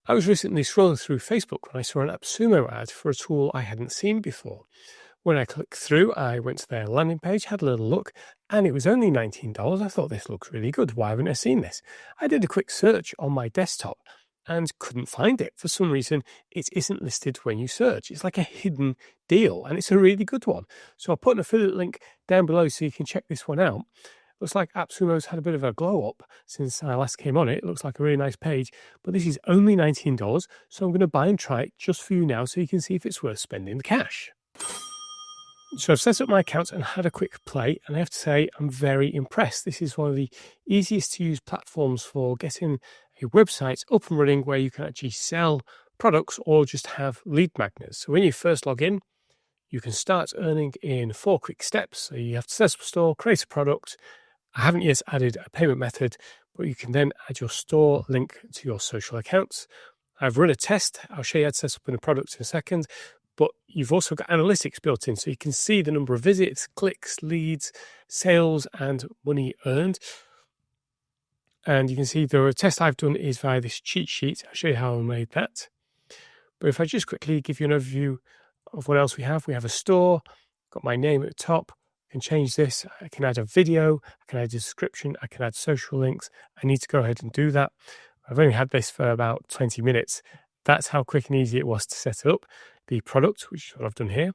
I was recently scrolling through Facebook when I saw an AppSumo ad for a tool I hadn't seen before. When I clicked through, I went to their landing page, had a little look, and it was only $19. I thought this looks really good. Why haven't I seen this? I did a quick search on my desktop and couldn't find it. For some reason, it isn't listed when you search. It's like a hidden deal, and it's a really good one. So I'll put an affiliate link down below so you can check this one out. Looks like AppSumo's had a bit of a glow up since I last came on it. It looks like a really nice page, but this is only $19, so I'm going to buy and try it just for you now so you can see if it's worth spending the cash. So I've set up my account and had a quick play, and I have to say I'm very impressed. This is one of the easiest to use platforms for getting a website up and running where you can actually sell products or just have lead magnets. So when you first log in, you can start earning in 4 quick steps. So you have to set up a store, create a product. I haven't yet added a payment method, but you can then add your store link to your social accounts. I've run a test. I'll show you how to set up in a product in a second, but you've also got analytics built in. So you can see the number of visits, clicks, leads, sales, and money earned. And you can see the test I've done is via this cheat sheet. I'll show you how I made that. But if I just quickly give you an overview of what else we have a store, got my name at the top. I can change this. I can add a video. I can add a description. I can add social links. I need to go ahead and do that. I've only had this for about 20 minutes. That's how quick and easy it was to set up the product, which is what I've done here.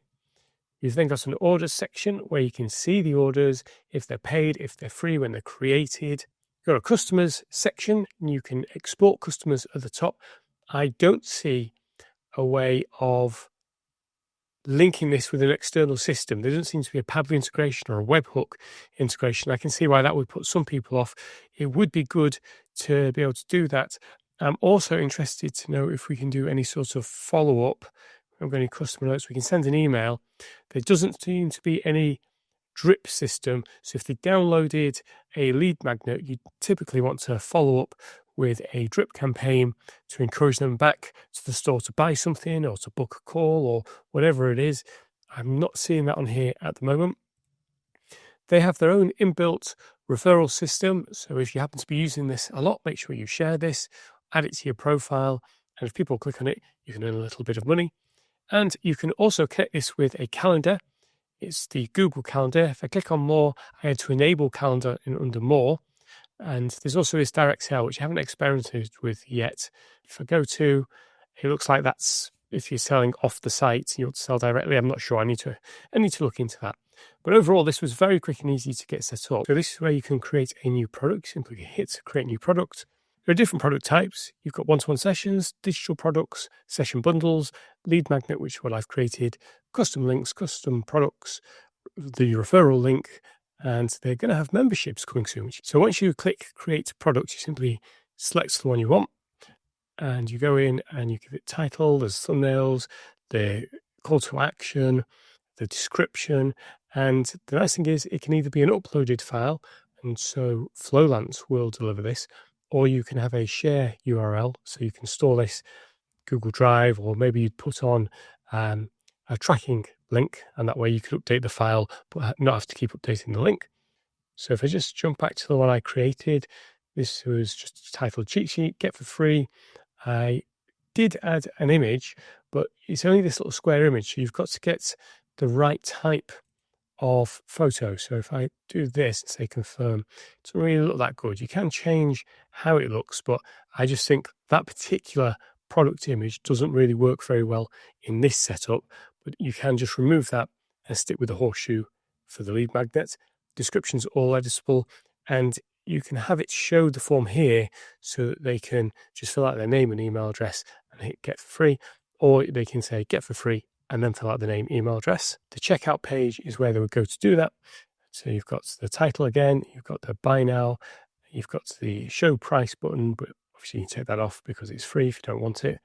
You've then got an orders section where you can see the orders, if they're paid, if they're free, when they're created. You've got a customers section, and you can export customers at the top. I don't see a way of linking this with an external system. There doesn't seem to be a Padlet integration or a webhook integration. I can see why that would put some people off. It would be good to be able to do that. I'm also interested to know if we can do any sort of follow-up. I'm going to customer notes. We can send an email. There doesn't seem to be any drip system. So if they downloaded a lead magnet, you typically want to follow up with a drip campaign to encourage them back to the store to buy something or to book a call or whatever it is. I'm not seeing that on here at the moment. They have their own inbuilt referral system. So if you happen to be using this a lot, make sure you share this, add it to your profile. And if people click on it, you can earn a little bit of money. And you can also connect this with a calendar. It's the Google Calendar. If I click on more, I had to enable calendar under more. And there's also this direct sale, which I haven't experimented with yet. If I go to, it looks like that's if you're selling off the site, you want to sell directly. I'm not sure. I need to look into that. But overall, this was very quick and easy to get set up. So this is where you can create a new product. Simply hit create new product. There are different product types. You've got one-to-one sessions, digital products, session bundles, lead magnet, which is what I've created, custom links, custom products, the referral link, and they're going to have memberships coming soon. So once you click create product, you simply select the one you want and you go in and you give it title, there's thumbnails, the call to action, the description. And the nice thing is it can either be an uploaded file, and so Flowlance will deliver this, or you can have a share URL. So you can store this Google Drive, or maybe you'd put on a tracking link, and that way you could update the file but not have to keep updating the link. So if I just jump back to the one I created, this was just titled cheat sheet, get for free. I did add an image, but it's only this little square image, so you've got to get the right type of photo. So if I do this and say confirm, it doesn't really look that good. You can change how it looks, but I just think that particular product image doesn't really work very well in this setup. But you can just remove that and stick with the horseshoe for the lead magnet. Description's all editable, and you can have it show the form here so that they can just fill out their name and email address and hit get for free, or they can say get for free and then fill out the name, email address. The checkout page is where they would go to do that. So you've got the title again, you've got the buy now, you've got the show price button, but obviously you can take that off because it's free if you don't want it.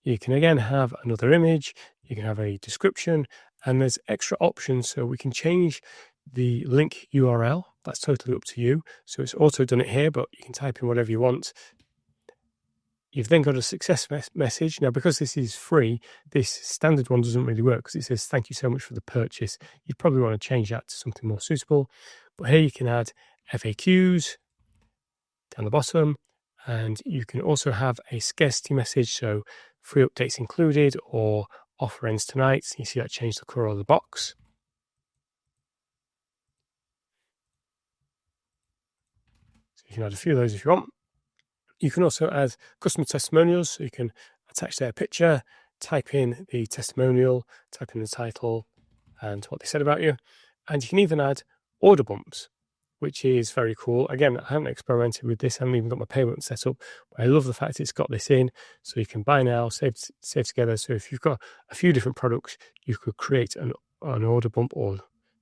You can again have another image, you can have a description, and there's extra options. So we can change the link URL. That's totally up to you. So it's also done it here, but you can type in whatever you want. You've then got a success message. Now, because this is free, this standard one doesn't really work because it says, thank you so much for the purchase. You'd probably want to change that to something more suitable. But here you can add FAQs down the bottom, And you can also have a scarcity message, so free updates included or offer ends tonight. So you see that change the color of the box. So you can add a few of those if you want. You can also add custom testimonials, so you can attach their picture, type in the testimonial, type in the title and what they said about you. And you can even add order bumps, which is very cool. Again, I haven't experimented with this. I haven't even got my payment set up, but I love the fact it's got this in. So you can buy now, save together. So if you've got a few different products, you could create an order bump or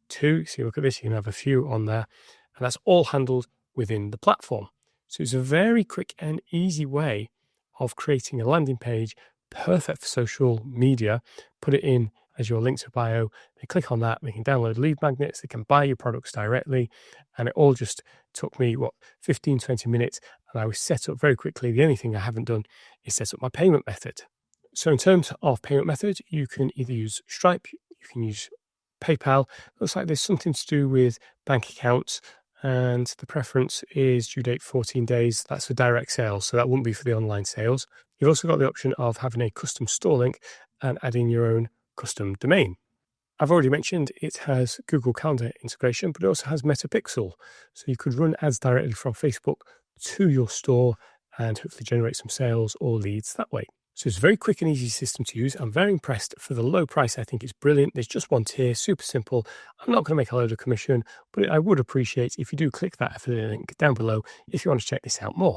two. So you look at this, you can have a few on there. And that's all handled within the platform. So it's a very quick and easy way of creating a landing page, perfect for social media. Put it in as your link to bio. They click on that, they can download lead magnets, they can buy your products directly. And it all just took me, 15-20 minutes. And I was set up very quickly. The only thing I haven't done is set up my payment method. So in terms of payment method, you can either use Stripe, you can use PayPal. Looks like there's something to do with bank accounts. And the preference is due date 14 days. That's for direct sales, so that wouldn't be for the online sales. You've also got the option of having a custom store link and adding your own custom domain. I've already mentioned it has Google Calendar integration, but it also has Metapixel. So you could run ads directly from Facebook to your store and hopefully generate some sales or leads that way. So it's a very quick and easy system to use. I'm very impressed. For the low price, I think it's brilliant. There's just one tier, super simple. I'm not going to make a load of commission, but I would appreciate if you do click that affiliate link down below if you want to check this out more.